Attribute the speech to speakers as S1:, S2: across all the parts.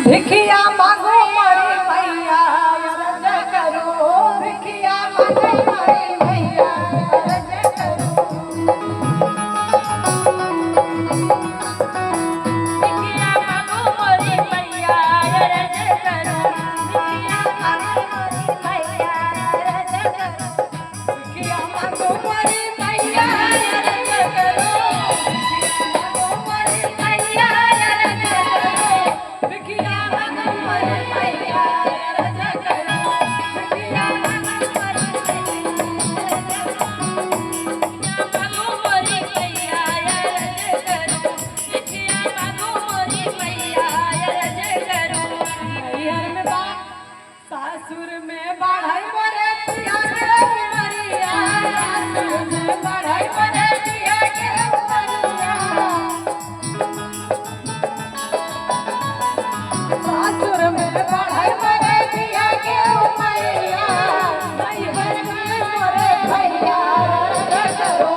S1: भिखिया मांगो मारी मैया रज करो, भिखिया मांगो मारी मैया रज करो। भिखिया मांगो मारी मैया रज करो, भिखिया मांगो मारी मैया रज करो, भिखिया मांगो मारी मैया रज करो, भिखिया मांगो मारी मैया रज करो, भिखिया मांगो मारी मैया रज करो, भिखिया मांगो मारी मैया रज करो। नैहर में बाप सासुर में बढ़ाई बरे पिया के उमरिया, सासुर में बढ़ाई बरे पिया के उमरिया, सासुर में बढ़ाई बरे पिया के उमरिया। नैहर में मोरे भैया रज करो,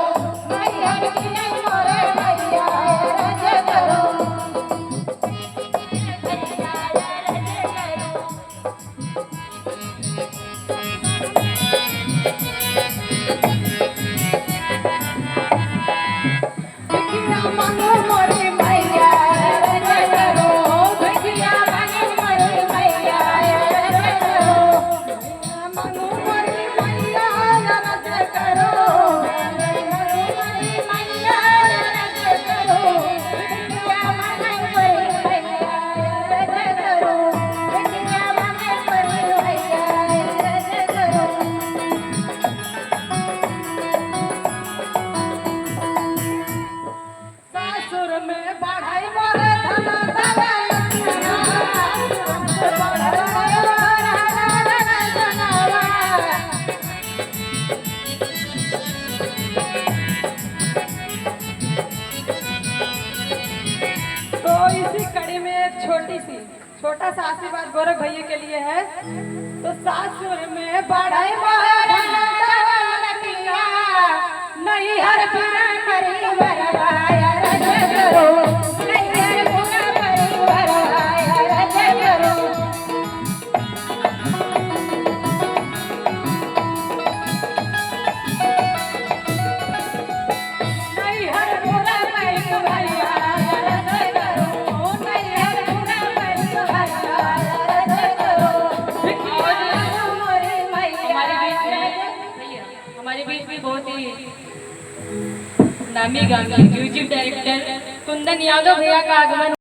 S1: नैहर में मोरे भैया रज करो, भैया रज करो। भिखिया मांगो मोरी मैया रज करो, भिखिया मांगो मोरी मैया रज करो, भिखिया मांगो मोरी मैया रज करो, भिखिया मोरी मैया रज करो, भिखिया मांगो मोरी मैया रज करो, भिखिया मांगो मोरी मैया रज करो। सासुर में बढ़ाई बरे धन दला लखना, सासुर में बढ़ाई बरे धन दला तो इसी कड़ी में एक छोटा सा आशीर्वाद गौरव भैया के लिए है। तो सासुर में बढ़ाई बरे धन दला लखना, नैहर बिना परिवार रज करो, नैहर बिना परिवार रज करो, नैहर बिना परिवार रज करो, नैहर बिना परिवार रज करो। भिखिया मांगो मोरी मैया
S2: हमारे बीच में बहुत ही नामी गामी म्यूजिक डायरेक्टर कुंदन यादव भैया का आगमन